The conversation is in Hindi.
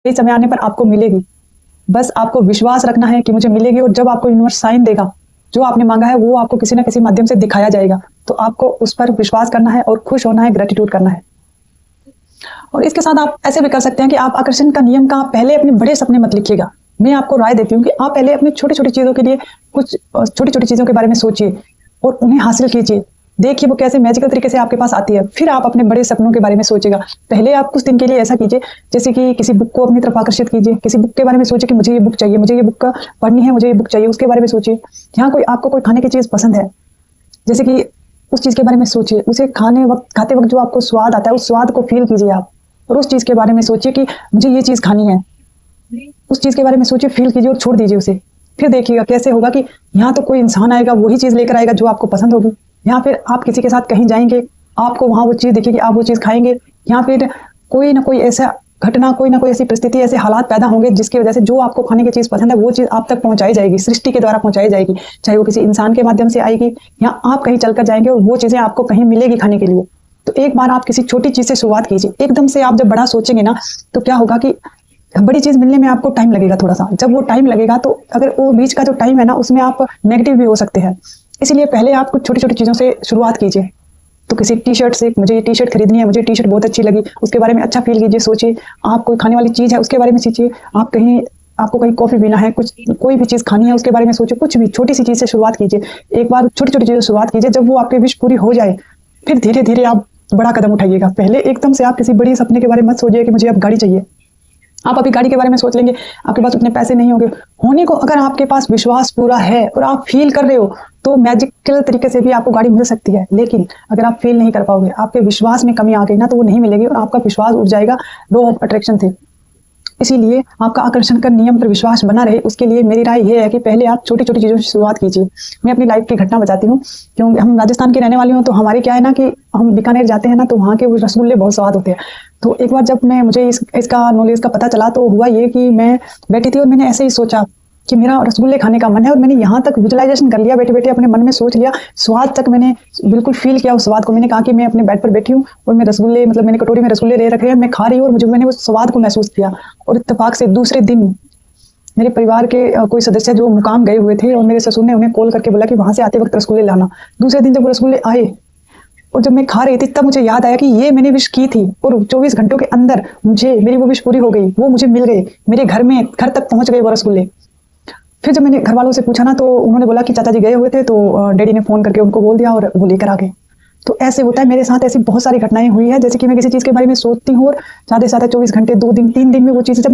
सही समय आने पर आपको मिलेगी। बस आपको विश्वास रखना है कि मुझे मिलेगी, और जब आपको यूनिवर्स साइन देगा, जो आपने मांगा है वो आपको किसी ना किसी माध्यम से दिखाया जाएगा। तो आपको उस पर विश्वास करना है और खुश होना है, ग्रेटिट्यूड करना है। और इसके साथ आप ऐसे भी कर सकते हैं कि आप आकर्षण का नियम का पहले अपने बड़े सपने मत लिखिएगा। मैं आपको राय देती हूँ कि आप पहले अपनी छोटी छोटी चीज़ों के लिए कुछ छोटी छोटी चीज़ों के बारे में सोचिए और उन्हें हासिल कीजिए। देखिए वो कैसे मैजिकल तरीके से आपके पास आती है, फिर आप अपने बड़े सपनों के बारे में सोचिएगा। पहले आप कुछ दिन के लिए ऐसा कीजिए, जैसे कि किसी बुक को अपनी तरफ आकर्षित कीजिए, किसी बुक के बारे में सोचिए कि मुझे ये बुक चाहिए, मुझे ये बुक पढ़नी है, मुझे ये बुक चाहिए, उसके बारे में सोचिए। यहाँ आपको कोई खाने की चीज़ पसंद है, जैसे कि उस चीज़ के बारे में सोचिए, उसे खाते वक्त जो आपको स्वाद आता है उस स्वाद को फील कीजिए आप, और उस चीज़ के बारे में सोचिए कि मुझे ये चीज़ खानी है। उस चीज़ के बारे में सोचिए, फील कीजिए और छोड़ दीजिए उसे। फिर देखिएगा कैसे होगा कि यहाँ तो कोई इंसान आएगा, वही चीज़ लेकर आएगा जो आपको पसंद होगी। यहाँ फिर आप किसी के साथ कहीं जाएंगे, आपको वहाँ वो चीज़ दिखेगी, आप वो चीज़ खाएंगे। यहाँ फिर कोई ना कोई ऐसा घटना, कोई ना कोई ऐसी परिस्थिति, ऐसे हालात पैदा होंगे जिसकी वजह से जो आपको खाने की चीज़ पसंद है वो चीज़ आप तक पहुँचाई जाएगी, सृष्टि के द्वारा पहुँचाई जाएगी। चाहे वो किसी इंसान के माध्यम से आएगी या आप कहीं चलकर जाएंगे और वो चीज़ें आपको कहीं मिलेगी खाने के लिए। तो एक बार आप किसी छोटी चीज़ से शुरुआत कीजिए। एकदम से आप जब बड़ा सोचेंगे ना, तो क्या होगा कि बड़ी चीज़ मिलने में आपको टाइम लगेगा थोड़ा सा। जब वो टाइम लगेगा तो अगर वो बीच का जो टाइम है ना, उसमें आप नेगेटिव भी हो सकते हैं। इसलिए पहले आप कुछ छोटी छोटी चीज़ों से शुरुआत कीजिए। तो किसी टी शर्ट से, मुझे ये टी शर्ट खरीदनी है, मुझे टी शर्ट बहुत अच्छी लगी, उसके बारे में अच्छा फील कीजिए, सोचिए। आप कोई खाने वाली चीज़ है उसके बारे में सोचिए। आपको कहीं कॉफ़ी पीना है, कुछ कोई भी चीज़ खानी है उसके बारे में सोचिए। कुछ भी छोटी सी चीज़ से शुरुआत कीजिए। एक बार छोटी छोटी चीज़ों से शुरुआत कीजिए, जब वो आपकी विश पूरी हो जाए फिर धीरे धीरे आप बड़ा कदम उठाइएगा। पहले एकदम से आप किसी बड़ी सपने के बारे में मत सोचिए कि मुझे अब गाड़ी चाहिए। आप अभी गाड़ी के बारे में सोच लेंगे, आपके पास उतने पैसे नहीं होंगे। होने को अगर आपके पास विश्वास पूरा है और आप फील कर रहे हो तो मैजिकल तरीके से भी आपको गाड़ी मिल सकती है। लेकिन अगर आप फील नहीं कर पाओगे, आपके विश्वास में कमी आ गई ना, तो वो नहीं मिलेगी और आपका विश्वास उठ जाएगा। लॉ ऑफ अट्रैक्शन थे। इसीलिए आपका आकर्षण का नियम पर विश्वास बना रहे, उसके लिए मेरी राय ये है कि पहले आप छोटी छोटी चीज़ों से शुरुआत कीजिए। मैं अपनी लाइफ की घटना बताती हूँ, क्योंकि हम राजस्थान के रहने वाले हूँ। तो हमारे क्या है ना कि हम बीकानेर जाते हैं ना, तो वहाँ के वो रसगुल्ले बहुत स्वाद होते हैं। तो एक बार जब मुझे इसका नॉलेज का पता चला, तो हुआ ये कि मैं बैठी थी और मैंने ऐसे ही सोचा कि मेरा रसगुल्ले खाने का मन है, और मैंने यहाँ तक विजुअलाइजेशन कर लिया, बैठे बैठे अपने मन में सोच लिया, स्वाद तक मैंने बिल्कुल फील किया उस स्वाद को। मैंने कहा कि मैं अपने बेड पर बैठी हूँ और मैं रसगुल्ले, मतलब मैंने कटोरी में रसगुल्ले ले रखे हैं, मैं खा रही हूँ, और मैंने उस स्वाद को महसूस किया। और इत्तेफाक से दूसरे दिन मेरे परिवार के कोई सदस्य जो मुकाम गए हुए थे, और मेरे ससुर ने उन्हें कॉल करके बोला कि वहाँ से आते वक्त रसगुल्ले लाना। दूसरे दिन जब वो रसगुल्ले आए और जब मैं खा रही थी, तब मुझे याद आया कि ये मैंने विश की थी, और 24 घंटों के अंदर मेरी वो विश पूरी हो गई। वो मुझे मिल गए, मेरे घर तक पहुंच गए वो रसगुल्ले। फिर जब मैंने घर वालों से पूछा ना, तो उन्होंने बोला कि चाचा जी गए हुए थे, तो डैडी ने फोन करके उनको बोल दिया और वो लेकर आ गए। तो ऐसे होता है मेरे साथ, ऐसी बहुत सारी घटनाएं हुई है। जैसे कि मैं किसी चीज़ के बारे में सोचती हूँ और ज़्यादा से ज़्यादा 24 घंटे, 2 दिन, 3 दिन में वो चीज़ जब